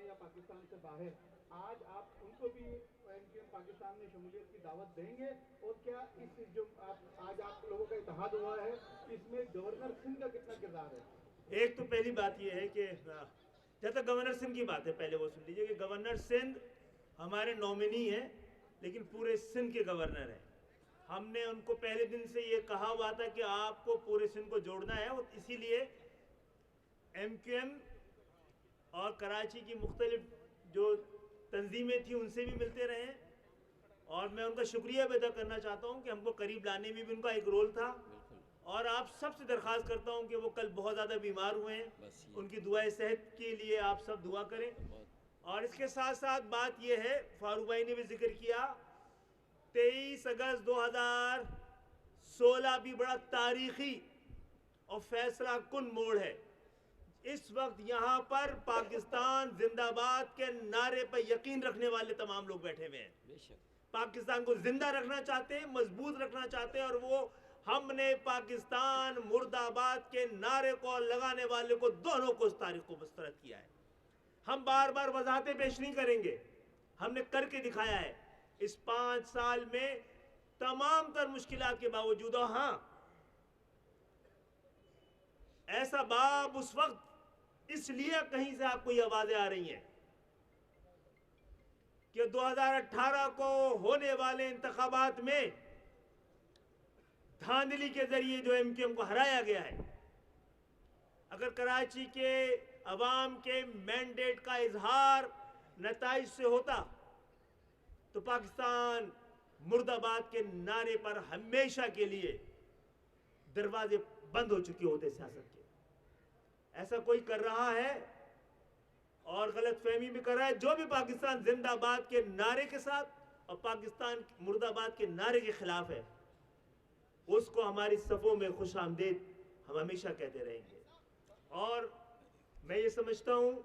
या पाकिस्तान से बाहर, आज आप उनको भी एमक्यूएम पाकिस्तान में शमूलियत की दावत देंगे? और क्या इस जो आज आप लोगों का इत्तेहाद हुआ है, इसमें गवर्नर सिंह का कितना किरदार है? एक तो पहली बात यह है कि जब तक गवर्नर सिंह की बात है, पहले वो सुन लीजिए कि गवर्नर सिंध हमारे नॉमिनी हैं, लेकिन पूरे सिंध के गवर्नर हैं। हमने उनको पहले दिन से ये कहा हुआ था कि आपको पूरे सिंध को जोड़ना है, और इसीलिए एमक्यूएम और कराची की मुख्तलिफ जो तंजीमें थी उनसे भी मिलते रहे, और मैं उनका शुक्रिया भी अदा करना चाहता हूँ कि हमको करीब लाने में भी उनका एक रोल था। और आप सबसे दरख्वास्त करता हूँ कि वो कल बहुत ज़्यादा बीमार हुए हैं, उनकी दुआएं सेहत के लिए आप सब दुआ करें। और इसके साथ साथ बात यह है, फारूक भाई ने भी जिक्र किया, 23 अगस्त 2016 भी बड़ा तारीखी और फैसला कुन मोड़ है। इस वक्त यहाँ पर पाकिस्तान जिंदाबाद के नारे पर यकीन रखने वाले तमाम लोग बैठे हुए हैं। पाकिस्तान को जिंदा रखना चाहते हैं, मजबूत रखना चाहते हैं, और वो हमने पाकिस्तान मुर्दाबाद के नारे को लगाने वाले को दोनों को उस तारीख को मुस्तरद किया है। हम बार बार वजाहतें पेश नहीं करेंगे, हमने करके दिखाया है इस 5 साल में तमाम तर मुश्किलात के बावजूद। और हाँ, ऐसा बाब उस वक्त इसलिए कहीं से आपको ये आवाजें आ रही हैं कि 2018 को होने वाले इंतखाबात में धांधली के जरिए जो एमक्यूएम को हराया गया है, अगर कराची के अवाम के मैंडेट का इजहार नताइज से होता तो पाकिस्तान मुर्दाबाद के नारे पर हमेशा के लिए दरवाजे बंद हो चुके होते सियासत के। ऐसा कोई कर रहा है और गलत फहमी भी कर रहा है। जो भी पाकिस्तान जिंदाबाद के नारे के साथ और पाकिस्तान मुर्दाबाद के नारे के खिलाफ है, उसको हमारी सफ़ों में खुश आमदेद हम हमेशा कहते रहेंगे। और मैं ये समझता हूँ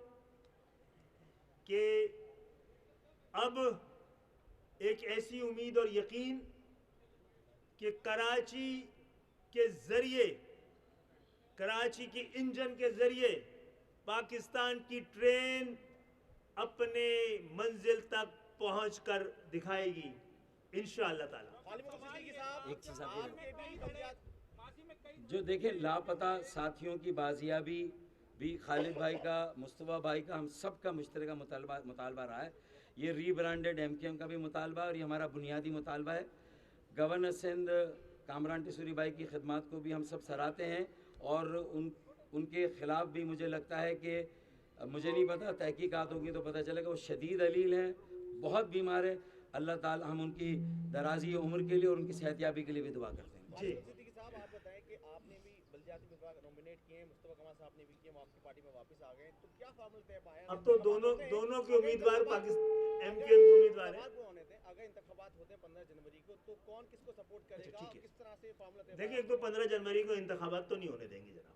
कि अब एक ऐसी उम्मीद और यकीन कि कराची के ज़रिए, कराची के इंजन के ज़रिए पाकिस्तान की ट्रेन अपने मंजिल तक पहुंचकर दिखाएगी इंशाअल्लाह ताला। एक चीज़ जो देखें, लापता साथियों की बाजियाबी भी खालिद भाई का, मुस्तफ़ा भाई का, हम सब का मुश्तरका मुतालबा रहा है। ये रीब्रांडेड एमक्यूएम का भी मुतालबा और ये हमारा बुनियादी मुतालबा है। गवर्नर सिंध कामरान टिसूरी भाई की खिदमत को भी हम सब सराहते हैं, और उनके ख़िलाफ़ भी मुझे लगता है कि मुझे नहीं पता, तहकीकात होगी तो पता चलेगा, वो शदीद अलील हैं, बहुत बीमार है। अल्लाह ताला, हम उनकी दराजी उम्र के लिए और उनकी सेहतयाबी के लिए भी दुआ करते हैं। जी साहब, आप बताएं कि आपने भी बलदियाती उम्मीदवार नॉमिनेट किए हैं, मुस्तफा कमाल साहब ने भी किए, वो आपकी पार्टी में वापस आ गए, तो क्या फार्मूला तय पाया? अब तो दोनों के उम्मीदवार पाकिस्तान एमक्यूएम के उम्मीदवार हैं। होने थे, अगर इंतखाबात होते हैं 15 जनवरी को, तो कौन किसको सपोर्ट करेगा? ठीक है, किस तरह से फार्मूला तय? देखिए, एक तो 15 जनवरी को इंतखाबात तो नहीं होने देंगे जनाब,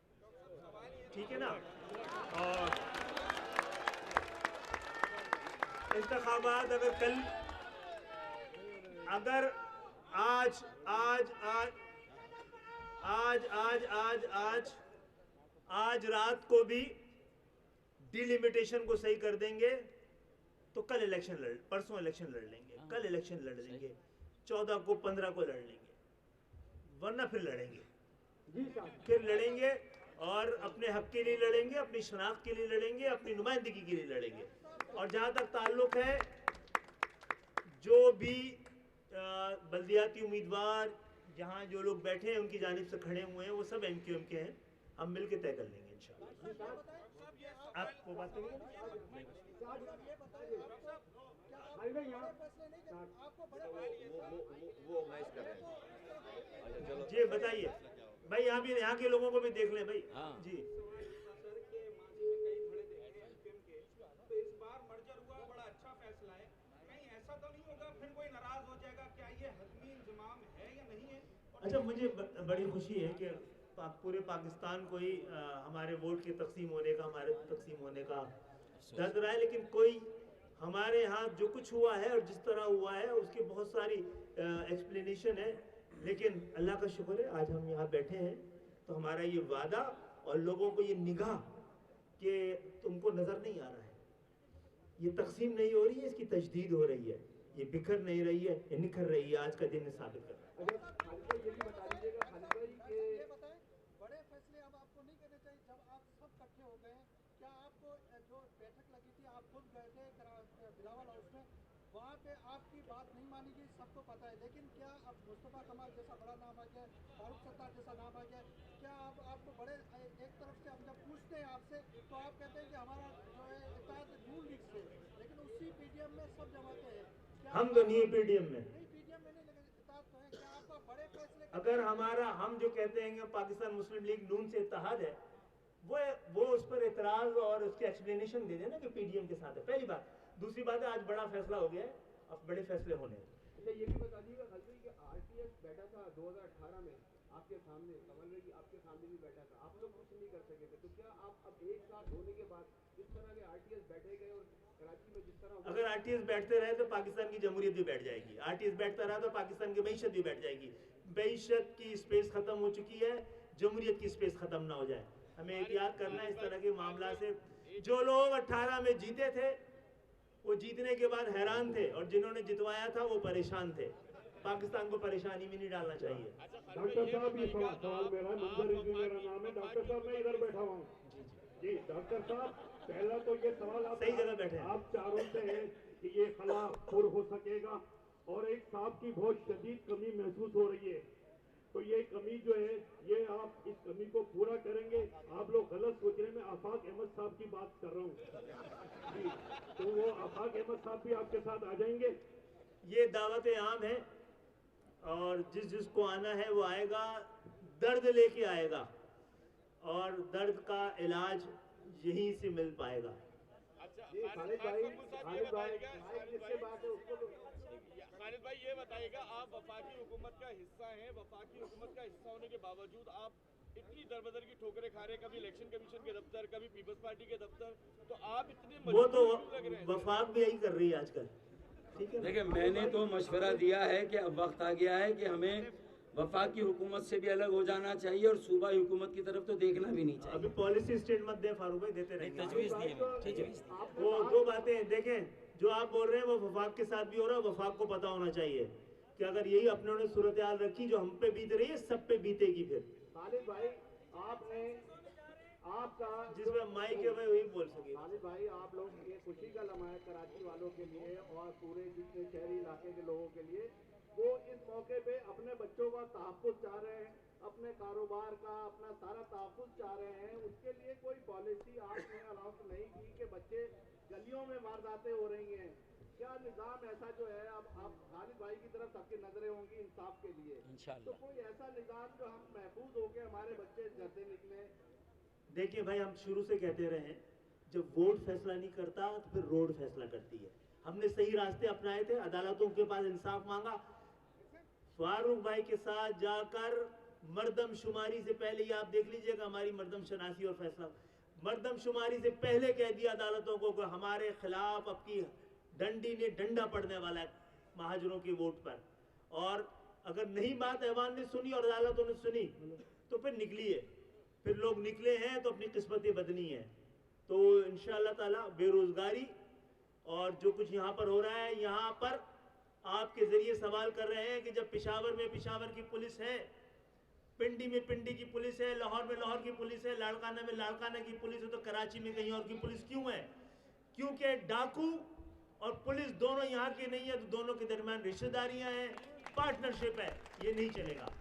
ठीक है ना। और इंतखाबात अगर कल, अगर आज आज आज आज आज आज आज आज रात को भी डिलिमिटेशन को सही कर देंगे तो कल इलेक्शन परसों इलेक्शन लड़ लेंगे, कल इलेक्शन लड़ लेंगे, 14 को 15 को लड़ लेंगे, वरना फिर लड़ेंगे और अपने हक के लिए लड़ेंगे, अपनी शनाख्त के लिए लड़ेंगे, अपनी नुमाइंदगी के लिए लड़ेंगे। और जहाँ तक ताल्लुक है, जो भी बल्दियाती उम्मीदवार जहाँ जो लोग बैठे हैं उनकी जानिब से खड़े हुए हैं, वो सब एमक्यूएम के हैं, हम मिल के तय कर लेंगे इंशाअल्लाह। आपको बात करेंगे जी, बताइए भाई, यहाँ के लोगों को भी देख लें भाई। हाँ जी, अच्छा, मुझे बड़ी खुशी है कि पूरे पाकिस्तान को ही हमारे वोट के तकसीम होने का, हमारे तकसीम होने का दर्द रहा है, लेकिन कोई हमारे यहाँ जो कुछ हुआ है और जिस तरह हुआ है उसकी बहुत सारी एक्सप्लेनेशन है, लेकिन अल्लाह का शुक्र है आज हम यहाँ बैठे हैं तो हमारा ये वादा और लोगों को ये निगाह कि तुमको नज़र नहीं आ रहा है, ये तकसीम नहीं हो रही है, इसकी तजदीद हो रही है, ये बिखर नहीं रही है, ये निखर रही है। आज का दिन साबित कर रहा है। अगर खालिद भाई ये भी बता दीजिएगा, खालिद भाई के ये बताएं, बड़े फैसले अब आपको नहीं करने चाहिए जब आप सब इकट्ठे हो गए हैं। क्या आपको जो बैठक लगी थी, आप खुद गए थे बिलावल हाउस में, वहाँ पे आपकी बात नहीं मानी गई, सबको पता है, लेकिन क्या अब मुस्तफ़ा कमाल जैसा बड़ा नाम आ गया, फारूक सत्तार जैसा नाम आ गया, क्या अब आपको बड़े एक तरफ से हम जब पूछते हैं आपसे तो आप कहते हैं कि हमारा जो है इत्तेहाद नून लीग से, लेकिन उसी पीडीएम में सब जमाते हैं। क्या हम तो नहीं है पीडीएम में, नहीं पीडीएम में नहीं, लेकिन इत्तेहाद तो है। क्या आपका बड़े फैसले अगर हमारा हम जो कहते हैं कि पाकिस्तान मुस्लिम लीग नून से इत्तेहाद है, वो उस पर एतराज और उसके एक्सप्लेनेशन दे देना कि पीडीएम के साथ है। पहली बात। दूसरी बात है, आज बड़ा फैसला हो गया है, अब बड़े फैसले होने हैं। अच्छा ये भी बता दीजिएगा खालिद भाई कि आरटीएस बैठा था 2018 में आपके सामने, कमल भाई आपके सामने भी बैठा था, आप लोग कुछ नहीं कर सके थे, तो क्या आप अब एक साथ होने के बाद इस तरह के आरटीएस बैठे गए और कराची में जिस तरह अगर आरटीएस बैठते रहे तो पाकिस्तान की जमहूरियत भी बैठ जाएगी, आरटीएस बैठता रहा तो पाकिस्तान की मईशत भी बैठ जाएगी। मईशत की स्पेस खत्म हो चुकी है, जमहूरियत की स्पेस खत्म ना हो जाए। हमें एहतियात करना है इस तरह के मामला से। जो लोग 18 में जीते थे वो जीतने के बाद हैरान थे, और जिन्होंने जितवाया था वो परेशान थे। पाकिस्तान को परेशानी में नहीं डालना चाहिए। डॉक्टर साहब ये सवाल मेरा है, मंजर रिजवी मेरा नाम है। डॉक्टर साहब मैं इधर बैठा हुआ हूँ जी। डॉक्टर साहब पहला तो ये सवाल आप सही जगह बैठे हैं। आप चारों से है कि ये खला पुर हो सकेगा, और एक साहब की बहुत शदीद कमी महसूस हो रही है, तो ये कमी जो है ये आप इस कमी को पूरा करेंगे। आप लोग गलत सोच रहे हैं, मैं आफाक अहमद साहब की बात कर रहा हूँ जी, तो वो आफाक अहमद साहब भी आपके साथ आ जाएंगे। ये दावत आम है और जिसको आना है वो आएगा, दर्द लेके आएगा, और दर्द का इलाज यहीं से मिल पाएगा। जी खालिद भाई जिससे बात है उसको तो खालिद भाई ये बताइएगा, आप वफाकी हुकूमत का हिस्सा हैं, वफाकी हुकूमत का हिस्सा होने के बावजूद आप इतनी दरबदर की ठोकरें खा रहे हैं, कभी इलेक्शन कमीशन के दफ्तर, कभी पीपल्स पार्टी के दफ्तर, तो आप इतने वो तो मजबूर क्यों लग रहे हैं? वफाक भी यही कर रही है आजकल, ठीक है। देखिए, मैंने तो मशवरा दिया है कि अब वक्त आ गया है कि हमें वफाकी हुकूमत से भी अलग हो जाना चाहिए और सूबाई हुकूमत की तरफ तो देखना भी नहीं चाहिए। अभी पॉलिसी स्टेटमेंट दे फारूक भाई, देते रहेंगे। तजवीज़ दी है, तजवीज़ दी। वो दो बातें देखें, जो आप बोल रहे हैं वो वफाक के साथ भी हो रहा है। वफाक को पता होना चाहिए कि अगर यही अपने ने सूरत हाल रखी जो हम पे बीत रही है, सब पे बीतेगी। फिर खालिद भाई आपने आपका जिसमें माइक है वही बोल सके। खालिद भाई आप लोग ये खुशी का लम्हा है कराची वालों के लिए और पूरे जितने शहरी इलाके के लोगों के लिए, वो इस मौके पे अपने बच्चों का तहफ़्फ़ुज़ चाह रहे हैं, अपने कारोबार का अपना सारा तहफ़्फ़ुज़ चाह रहे हैं। उसके लिए कोई पॉलिसी आपने अनाउंस नहीं की कि बच्चे गलियों में वारदातें हो रही हैं। क्या निज़ाम ऐसा जो है, अब आप खालिद भाई की तरफ सबकी नजरें होंगी इंसाफ के लिए, इंशाअल्लाह। तो कोई ऐसा निज़ाम जो हम महफूज होकर हमारे बच्चे घर से निकले। देखिए भाई, हम शुरू से कहते रहे हैं, जब वोट फैसला नहीं करता तो फिर रोड फैसला करती है। हमने सही रास्ते अपनाए थे, अदालतों के पास इंसाफ मांगा। फारूक भाई के साथ जाकर मर्दमशुमारी से पहले ही आप देख लीजिएगा हमारी मर्दमशनासी और फैसला, मर्दमशुमारी से पहले कह दिया अदालतों को कि हमारे खिलाफ आपकी डंडी ने डंडा पड़ने वाला है महाजनों के वोट पर। और अगर नहीं बात ऐवान ने सुनी और अदालतों ने सुनी तो फिर निकली है, फिर लोग निकले हैं तो अपनी किस्मतें बदली हैं। तो इंशाअल्लाह ताला बेरोजगारी और जो कुछ यहाँ पर हो रहा है, यहाँ पर आपके जरिए सवाल कर रहे हैं कि जब पेशावर में पेशावर की पुलिस है, पिंडी में पिंडी की पुलिस है, लाहौर में लाहौर की पुलिस है, लाड़काना में लाड़काना की पुलिस है, तो कराची में कहीं और की पुलिस क्यों है? क्योंकि डाकू और पुलिस दोनों यहाँ के नहीं है, तो दोनों के दरमियान रिश्तेदारियां हैं, पार्टनरशिप है, ये नहीं चलेगा।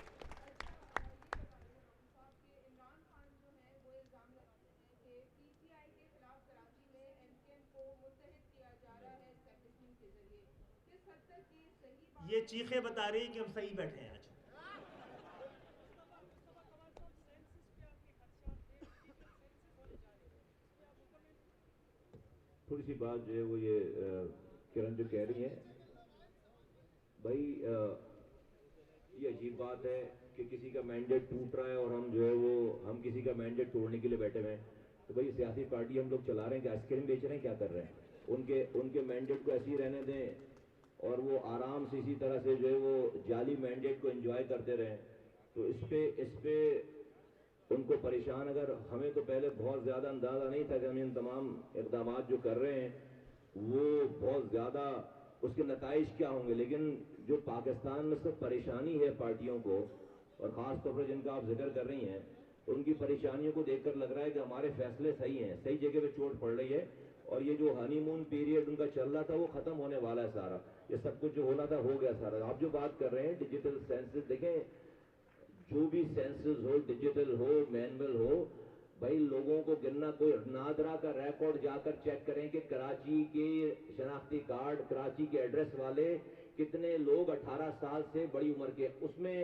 ये चीखें बता रही कि हम सही बैठे हैं आज। थोड़ी सी बात जो है वो ये किरण जो कह रही है भाई, ये अजीब बात है कि किसी का मैंडेट टूट रहा है और हम जो है वो हम किसी का मैंडेट तोड़ने के लिए बैठे हुए हैं। तो भाई सियासी पार्टी हम लोग चला रहे हैं कि आइसक्रीम बेच रहे हैं, क्या कर रहे हैं? उनके मैंडेट को ऐसे ही रहने दें और वो आराम से इसी तरह से जो है वो जाली मैंडेट को एंजॉय करते रहें। तो इस पे उनको परेशान, अगर हमें तो पहले बहुत ज़्यादा अंदाज़ा नहीं था कि हम इन तमाम इक़दामात जो कर रहे हैं वो बहुत ज़्यादा उसके नताइज क्या होंगे। लेकिन जो पाकिस्तान में सब परेशानी है पार्टियों को, और ख़ास तौर पर जिनका आप जिक्र कर रही हैं, उनकी परेशानियों को देखकर लग रहा है कि हमारे फैसले सही हैं, सही जगह पे चोट पड़ रही है, और ये जो हनीमून पीरियड उनका चल रहा था वो ख़त्म होने वाला है सारा। ये सब कुछ जो होना था हो गया सारा। आप जो बात कर रहे हैं डिजिटल सेंसस, देखें जो भी सेंसस हो, डिजिटल हो, मैनुअल हो, भाई लोगों को गिनना, कोई नादरा का रिकॉर्ड जाकर चेक करें कि कराची के शनाख्ती कार्ड, कराची के एड्रेस वाले कितने लोग 18 साल से बड़ी उम्र के, उसमें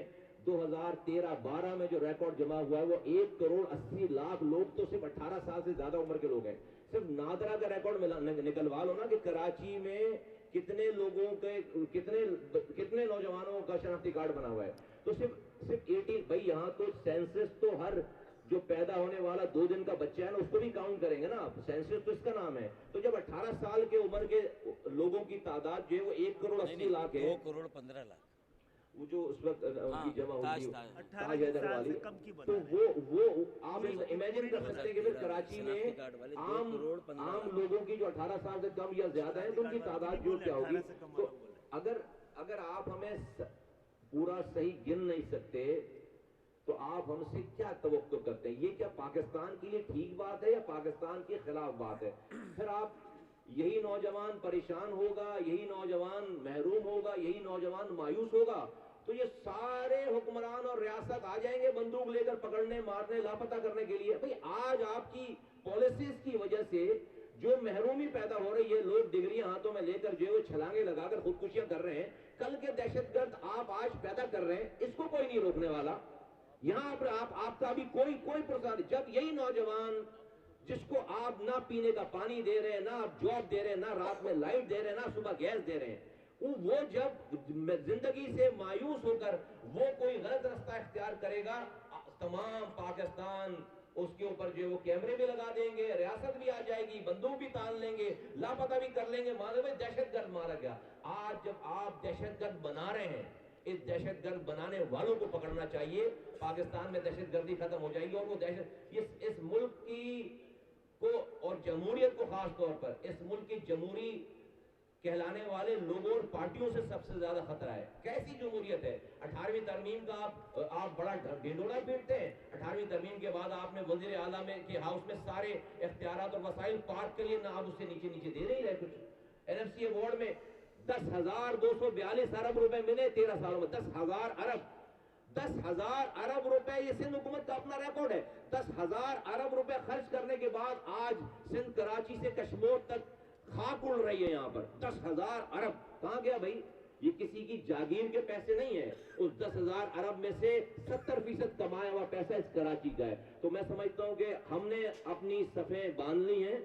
2013-12 में जो रिकॉर्ड जमा हुआ है वो 1,80,00,000 लोग तो सिर्फ 18 साल से ज्यादा उम्र के लोग हैं। सिर्फ नादरा का रिकॉर्ड निकलवा लो ना कि कराची में कितने लोगों के, कितने नौजवानों का शनाख्ती कार्ड बना हुआ है। तो सिर्फ 18, भाई यहाँ तो सेंसस तो हर जो पैदा होने वाला 2 दिन का बच्चा है ना उसको भी काउंट करेंगे ना आप, सेंसस तो इसका नाम है। तो जब 18 साल के उम्र के लोगों की तादाद जो है वो 1,80,00,000 है, 2,15,00,000 वो जो उस वक्त उनकी जमा होती है ताज हैदर वाली, तो वो आप इमेजिन कर सकते हैं कि फिर कराची में आम लोगों की जो 18 साल से कम या ज्यादा है तो उनकी तादाद जो क्या होगी। तो अगर आप हमें पूरा सही गिन नहीं सकते तो आप हमसे क्या तवक्को करते हैं? ये क्या पाकिस्तान के लिए ठीक बात है या पाकिस्तान के खिलाफ बात है? फिर आप यही नौजवान परेशान होगा, यही नौजवान महरूम होगा, यही नौजवान मायूस होगा, तो ये सारे हुक्मरान और रियासत आ जाएंगे बंदूक लेकर पकड़ने, मारने, लापता करने के लिए। भाई आज आपकी पॉलिसीज की वजह से जो महरूमी पैदा हो रही है, लोग डिग्रियां हाथों में लेकर जो है छलांगे लगाकर खुदकुशियां कर रहे हैं, कल के दहशतगर्द आप आज पैदा कर रहे हैं, इसको कोई नहीं रोकने वाला। यहाँ पर आपका भी कोई प्रसाद, जब यही नौजवान जिसको आप ना पीने का पानी दे रहे हैं, ना आप जॉब दे रहे हैं, ना रात में लाइट दे रहे हैं, ना सुबह गैस दे रहे हैं, वो जब जिंदगी से मायूस होकर वो कोई गलत रास्ता इख्तियार करेगा, तमाम पाकिस्तान उसके ऊपर जो वो कैमरे भी लगा देंगे, रियासत भी आ जाएगी, बंदूक भी तान लेंगे, लापता भी कर लेंगे, मानो भाई दहशतगर्द मारा गया। आज जब आप दहशतगर्द बना रहे हैं, इस दहशतगर्द बनाने वालों को पकड़ना चाहिए। पाकिस्तान में दहशतगर्दी खत्म हो जाएगी और वो दहशत इस मुल्क की को और जमहूरियत को, खास तौर पर इस मुल्क की जमहूरी कहलाने वाले लोगों और पार्टियों से सबसे ज्यादा खतरा है। कैसी जमहूरियत है? 18वीं तरमीम का आप बड़ा ढिंडोरा पीटते हैं। 18वीं तरमीम के बाद आपने वजीर आला में के हाउस में सारे इख्तियारात और वसाइल पार्क के लिए ना आप उससे नीचे दे नहीं रहे कुछ। एनएफसी अवार्ड में 10,242 अरब रुपए मिले 13 सालों में। 10,000 अरब रुपए, ये सिंध हुकूमत का अपना रिकॉर्ड है। 10,000 अरब रुपए खर्च करने के बाद आज सिंध कराची से कश्मीर तक खाक उड़ रही है। यहाँ पर 10,000 अरब कहाँ गया भाई? ये किसी की जागीर के पैसे नहीं है। उस 10,000 अरब में से 70% कमाया हुआ पैसा इस कराची का है। तो मैं समझता हूँ कि हमने अपनी सफ़ें बांध ली हैं,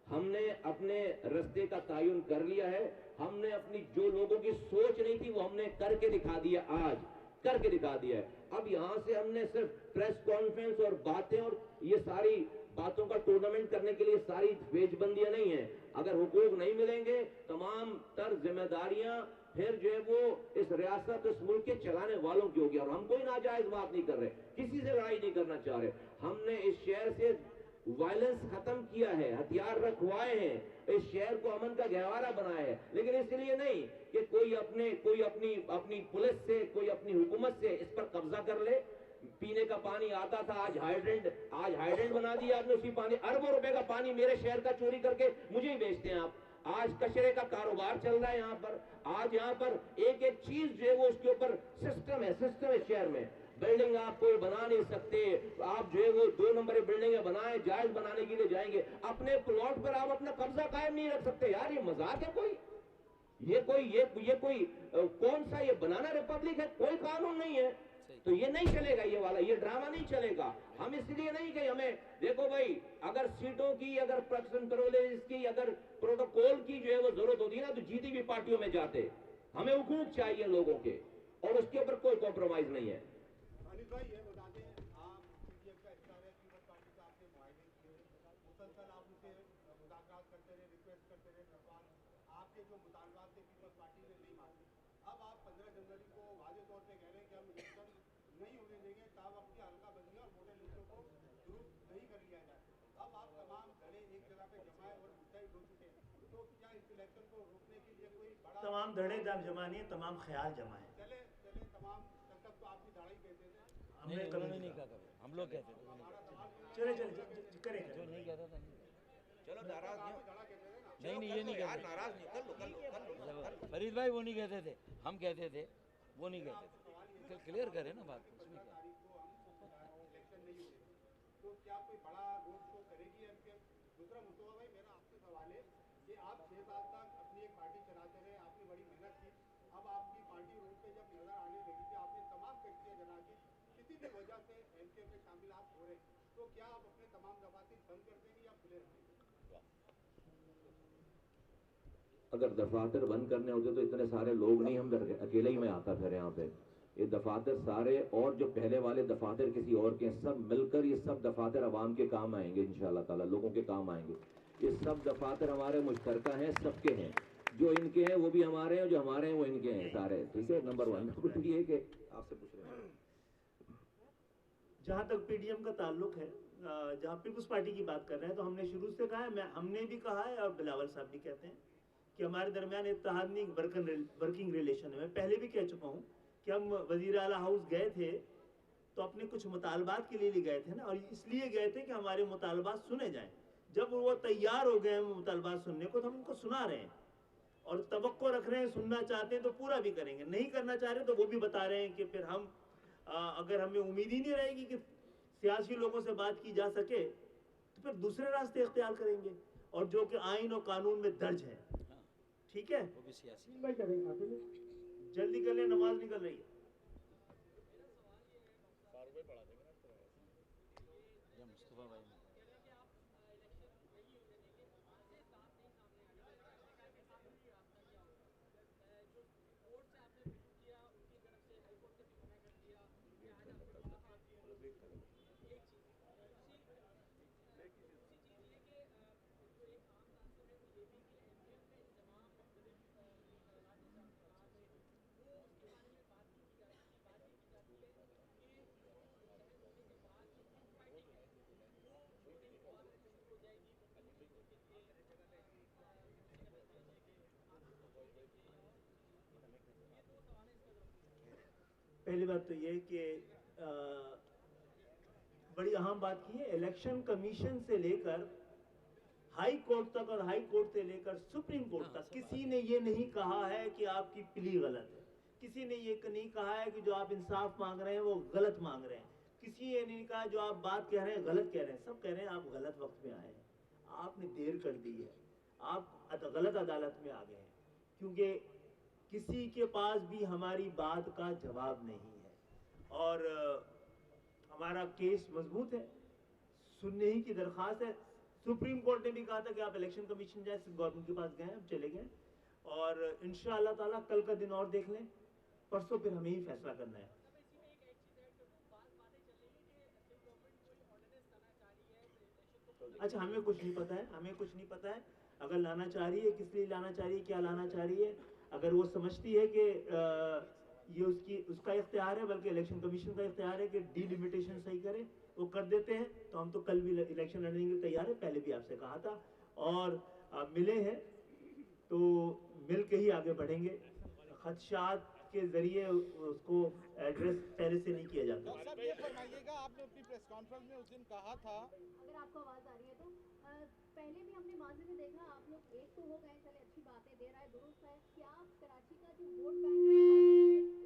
हमने अपने रास्ते का तयन कर लिया है, हमने अपनी जो लोगों की सोच नहीं थी वो हमने करके दिखा दिया, आज करके दिखा दिया है। अब यहां से हमने सिर्फ प्रेस कॉन्फ्रेंस और बातें और ये सारी बातों का टूर्नामेंट करने के लिए सारी बेचबंदियां नहीं है। अगर हुकूक नहीं मिलेंगे, तमाम तर जिम्मेदारियां फिर जो है वो इस रियासत, इस मुल्क के चलाने वालों की होगी। और हम कोई नाजायज बात नहीं कर रहे, किसी से लड़ाई नहीं करना चाह रहे। हमने इस शहर से वायलेंस खत्म किया है, हथियार रखवाए हैं, इस शहर को अमन का गहवारा बनाया है, लेकिन इसलिए नहीं कि कोई अपनी पुलिस से, कोई अपनी हुकूमत से इस पर कब्जा कर ले। पीने का पानी आता था, आज हाइड्रेंट बना दिया आपने। उसी पानी, अरबों रुपए का पानी मेरे शहर का चोरी करके मुझे ही बेचते हैं आप। आज कचरे का कारोबार चल रहा है यहाँ पर। आज यहाँ पर एक एक चीज जो है वो उसके ऊपर सिस्टम है शहर में। बिल्डिंग आप कोई बना नहीं सकते, आप जो है वो 2 नंबर बिल्डिंगें बनाए, जायज बनाने के लिए जाएंगे, अपने प्लॉट पर आप अपना कब्जा कायम नहीं रख सकते। यार ये मजाक है कोई? ये कोई कौन सा ये बनाना रिपब्लिक है? कोई कानून नहीं है। तो ये नहीं चलेगा, ये वाला ये ड्रामा नहीं चलेगा। हम इसलिए नहीं कि हमें देखो भाई, अगर सीटों की, अगर परसेंटेज की, अगर प्रोटोकॉल की जो है वो जरूरत होती है ना, तो जीती हुई पार्टियों में जाते। हमें हुकूक चाहिए लोगों के, और उसके ऊपर कोई कॉम्प्रोमाइज नहीं है। अनिल भाई ये बता दें, आप पीटीएम का हिस्सा है, पीपल्स पार्टी से आपने मुआहदे किए, मुसलसल आप उनसे मुज़ाकरात करते रहे, रिक्वेस्ट करते रहे, सरकार आपके जो मुतालबात थे पीपल्स पार्टी ने नहीं माने। अब आप 15 जनवरी को वाज़ेह तौर पे कह रहे हैं कि हम इलेक्शन नहीं होने देंगे, तब अपनी हल्का बंदी और वोटर लिस्टों को दुरुस्त नहीं कर लिया जाए। अब आप तमाम धड़े एक जगह पे जमाए और मुस्तैद हो चुके हैं, तो क्या को रोकने के लिए कोई बड़ा तमाम धड़े जमा नहीं है, तमाम ख्याल जमा है। चले चले तमाम तब तक तो आपकी दाढ़ी कहते थे। हमने कभी नहीं कहा। हम लोग कहते थे चले चले करें जो नहीं कहता था चलो नाराज नहीं हो। दाढ़ा कहते थे ना। नहीं नहीं ये नहीं यार कहते नाराज नहीं, कर लो। फरीद भाई वो नहीं कहते थे, हम कहते थे, वो नहीं कहते थे। क्लियर करें ना बात, उसमें क्या। तारीख को हम इलेक्शन नहीं हुए तो क्या कोई बड़ा रोड शो करेगी एमके? दूसरा मुस्तफा भाई मेरा आपसे सवाल है कि आप 6 साल तक अपनी एक पार्टी चलाते रहे, आपने बड़ी मेहनत की, अब आपकी पार्टी रोड पे जब नजर आने लगी थी आपने तमाम फैक्ट्रियां जला दी, किसी भी वजह से एमके में शामिल आप हो रहे, तो क्या आप अपने तमाम दफातर बंद कर देंगे या खुले रखेंगे? अगर दफातर बंद करने होते तो इतने सारे लोग नहीं, हम अकेले ही मैं आता फिर यहाँ पे। ये दफातर सारे और जो पहले वाले दफातर किसी और के सब मिलकर, ये सब दफातर अवाम के काम आएंगे इंशाल्लाह ताला, लोगों के काम आएंगे। ये सब दफातर हमारे मुश्तरका हैं, सबके हैं, जो इनके हैं वो भी हमारे हैं, जो हमारे हैं वो इनके हैं सारे, ठीक है। नंबर 1। नंबर 2 ये कि आपसे पूछ रहे हैं जहाँ तक पीडीएम का ताल्लुक है, जहाँ पीपुल्स पार्टी की बात कर रहे हैं, तो हमने शुरू से कहा है, हमने भी कहा है और बिलावल साहब भी कहते हैं कि हमारे दरमियान इत्तेहाद नहीं, वर्किंग रिलेशन है। मैं पहले भी कह चुका हूँ कि हम वजीर आला हाउस गए थे तो अपने कुछ मुतालबात के लिए गए थे ना, और इसलिए गए थे कि हमारे मुतालबात सुने जाएं। जब वो तैयार हो गए हम मुतालबात सुनने को, तो हम उनको सुना रहे हैं और तवक्को रख रहे हैं, सुनना चाहते हैं तो पूरा भी करेंगे, नहीं करना चाह रहे तो वो भी बता रहे हैं कि फिर हम अगर हमें उम्मीद ही नहीं रहेगी कि सियासी लोगों से बात की जा सके तो फिर दूसरे रास्ते इख्तियार करेंगे, और जो कि आइन और कानून में दर्ज है। ठीक है, वो भी सियासी। जल्दी कर ले, नमाज निकल रही है। या मुस्तफा भाई ने पहली बात तो ये कि बड़ी अहम बात की है, इलेक्शन कमीशन से लेकर हाई कोर्ट तक और हाई कोर्ट से लेकर सुप्रीम कोर्ट तक किसी ने ये नहीं कहा है कि आपकी प्ली गलत है, किसी ने ये नहीं कहा है कि जो आप इंसाफ मांग रहे हैं वो गलत मांग रहे हैं, किसी ने नहीं कहा जो आप बात कह रहे हैं गलत कह रहे हैं। सब कह रहे हैं आप गलत वक्त में आए हैं, आपने देर कर दी है, आप गलत अदालत में आ गए हैं, क्योंकि किसी के पास भी हमारी बात का जवाब नहीं है और हमारा केस मजबूत है, सुनने ही की दरख्वास्त है। सुप्रीम कोर्ट ने भी कहा था कि आप इलेक्शन कमीशन जैसे गवर्नमेंट के पास गए, अब चले गए, और इंशाअल्लाह ताला कल का दिन और देख लें, परसों फिर हमें ही फैसला करना है। अच्छा, हमें कुछ नहीं पता है, हमें कुछ नहीं पता है। अगर लाना चाह रही है, किस लिए लाना चाह रही है, क्या लाना चाह रही है, अगर वो समझती है कि ये उसका इख्तियार है, बल्कि इलेक्शन कमीशन का इख्तियार है कि डिलिमिटेशन सही करे, वो कर देते हैं, तो हम तो कल भी इलेक्शन लड़ने के लिए तैयार है। पहले भी आपसे कहा था और मिले हैं तो मिल के ही आगे बढ़ेंगे। खदशात के जरिए उसको एड्रेस पहले से नहीं किया जाता। डॉक्टर साहब ये फरमाइएगा, आपने अपनी प्रेस कॉन्फ्रेंस में उस दिन कहा था, अगर आपको आवाज आ रही है तो पहले भी हमने माजी में देखा, आप लोग एक तो हो गए, चले अच्छी बातें दे रहा है, दुरुस्त है, क्या आप कराची का जो वोट बैंक है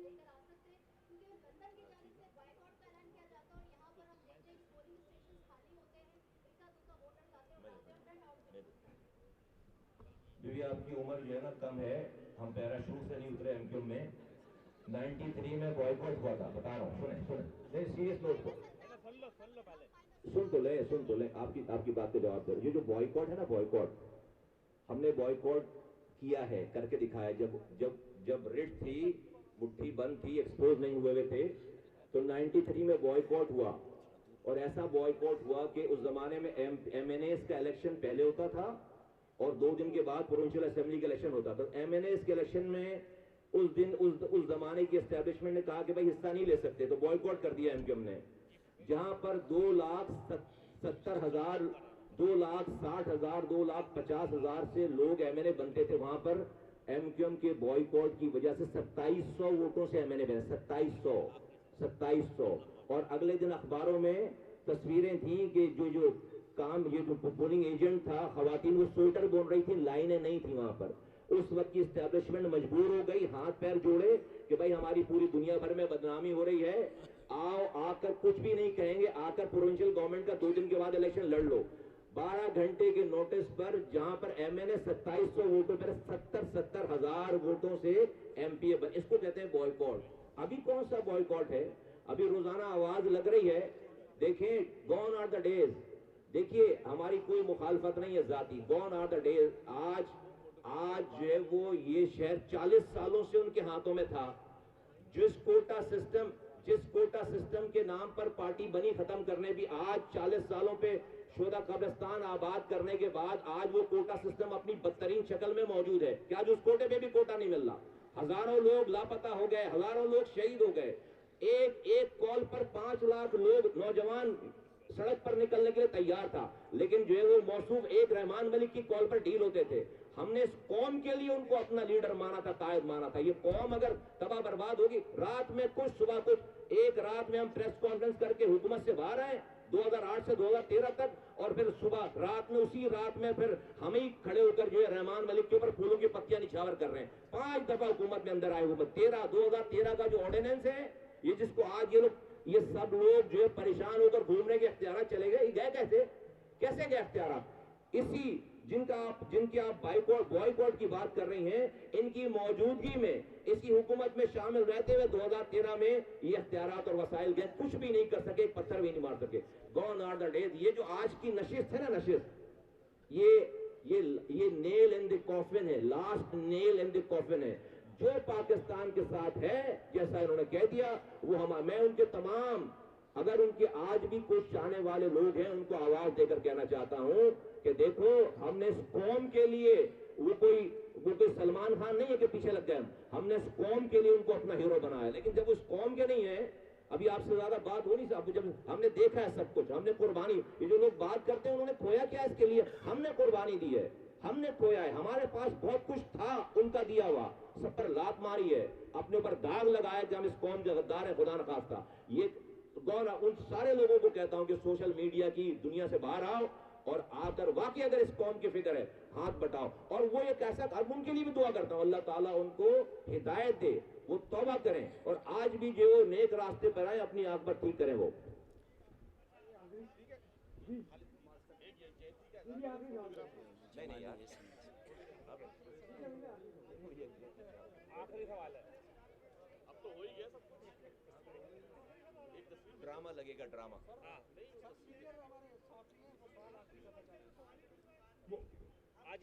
लेकर आ सकते हैं? क्योंकि लंदन की जानिब से बॉयकॉट का ऐलान किया जाता है और यहाँ पर हम देखते हैं पोलिंग स्टेशन खाली होते हैं, इनका दूसरा वोटर लाते हैं। क्योंकि आपकी उम्र जो है ना कम है, हम पैराशूट से नहीं उतरे एमक्यूएम में। 93 में बॉयकॉट हुआ था, बता रहा हूँ, सुने सीरियस नोट पर सुन तो ले आपकी बात का जवाब दो। ये जो बॉयकॉट है ना, बॉयकॉट हमने बॉयकॉट किया है, करके दिखाया। जब रिट थी, मुट्ठी बंद थी, एक्सपोज नहीं हुए थे, तो 93 में बॉयकॉट हुआ। और ऐसा बॉयकॉट हुआ कि उस जमाने में MNAs का इलेक्शन पहले होता था और 2 दिन के बाद प्रोविंशियल असेंबली का इलेक्शन होता था। MNAs के इलेक्शन में उस दिन उस जमाने की एस्टेब्लिशमेंट ने कहा कि भाई हिस्सा नहीं ले सकते, तो बॉयकॉट कर दिया एमक्यूएम ने। जहां पर 2,70,000 2,60,000 2,50,000 से लोग एमएनए बनते थे वहां पर। एमक्यूएम के बॉयकॉट की वजह से 2700 वोटों से एमएनए बने, 2700। और अगले दिन अखबारों में तस्वीरें थी कि जो काम, ये जो पोलिंग एजेंट था, खवातीन वो स्वेटर बुन रही थी, लाइनें नहीं थी वहां पर। उस वक्त की एस्टेब्लिशमेंट मजबूर हो गई, हाथ पैर जोड़े कि भाई हमारी पूरी दुनिया भर में बदनामी हो रही है, आओ आकर कुछ भी नहीं कहेंगे, आकर प्रोविंशियल गवर्नमेंट का 2 दिन के बाद इलेक्शन लड़ लो। 12 घंटे के नोटिस पर जहां पर एमएनए 2700 वोटों पर 70,000 वोटों से एमपीए बन, इसको कहते हैं बॉयकॉट। अभी कौन सा बॉयकॉट है? अभी रोजाना आवाज लग रही है, देखें गॉन आर द डेज। देखिए हमारी कोई मुखालफत नहीं है जाती, गॉन आर द डेज। आज जो है वो ये शहर 40 सालों से उनके हाथों में था। जिस कोटा सिस्टम के नाम पर पार्टी बनी खत्म करने भी, आज 40 सालों पे शोधा कब्रिस्तान आबाद करने के बाद आज वो कोटा सिस्टम अपनी बदतरीन शक्ल में मौजूद है कि आज उस कोटे पे भी कोटा नहीं मिल रहा। हजारों लोग लापता हो गए, हजारों लोग शहीद हो गए। एक कॉल पर 5 लाख लोग, नौजवान सड़क पर निकलने के लिए तैयार था, लेकिन जो है वो मौसूफ एक रहमान मलिक की कॉल पर डील होते थे। हमने इस कौम के लिए उनको अपना लीडर माना था, कायद माना था। ये कौम अगर तबाह बर्बाद होगी, रात में कुछ सुबह कुछ, एक रात में हम प्रेस कॉन्फ्रेंस करके हुकूमत से बाहर आए 2008 से 2013 तक, और फिर सुबह रात में, उसी रात में फिर हम ही खड़े होकर जो है रहमान मलिक के ऊपर फूलों की पत्तियां निछावर कर रहे हैं। 5 दफा हुकूमत में अंदर आए हुकूमत। 2013 का जो ऑर्डिनेंस है, ये जिसको आज ये सब लोग जो है परेशान होकर घूमने के इख्तियार चले गए, गए कैसे गए इख्तियार? इसी जिनके आप बॉयकॉट की बात कर रही हैं, इनकी मौजूदगी में, इसी हुकूमत में शामिल रहते हुए 2013 में ये इख्तियारात और वसाइल गए, कुछ भी नहीं कर सके, एक पत्थर भी नहीं मार सके। Gone are the days. ये जो आज की नशिस्त है ना, नशिस्त, ये नेल इन द कॉफिन है, last nail in the coffin है। जो पाकिस्तान के साथ है, जैसा इन्होंने कह दिया, वो मैं उनके तमाम, अगर उनके आज भी कुछ चाहने वाले लोग हैं, उनको आवाज देकर कहना चाहता हूं कि देखो, हमने इस कौम के लिए, वो कोई सलमान खान नहीं है कि पीछे लग गए, हमने इस कौम के लिए उनको अपना हीरो बनाया। लेकिन जब उस कौम के नहीं है, अभी आपसे ज्यादा बात हो नहीं सकती, जब हमने देखा है सब कुछ, हमने कुर्बानी, ये जो लोग बात करते हैं उन्होंने खोया क्या इसके लिए? हमने कुर्बानी दी है, हमने खोया है। हमारे पास बहुत कुछ था उनका दिया हुआ, सब पर लात मारी है, अपने ऊपर दाग लगाया कि हम इस कौम के गद्दार है, खुदा न खास्ता। ये गौर उन सारे लोगों को कहता हूं कि सोशल मीडिया की दुनिया से बाहर आओ और आकर वाकई अगर इस कौम की फिक्र है, हाथ बटाओ। और वो एक ऐसा, अब उनके लिए भी दुआ करता हूं, अल्लाह ताला उनको हिदायत दे, वो तौबा करें और आज भी जो नेक रास्ते पर आए, अपनी आंख पर ठीक करें। वो नहीं यार, आखिरी सवाल है, अब तो हो ही गया सब। ड्रामा लगेगा, ड्रामा। आज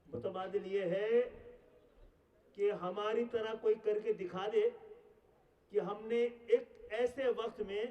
मुतबादिल ये है कि हमारी तरह कोई करके दिखा दे कि हमने एक ऐसे वक्त में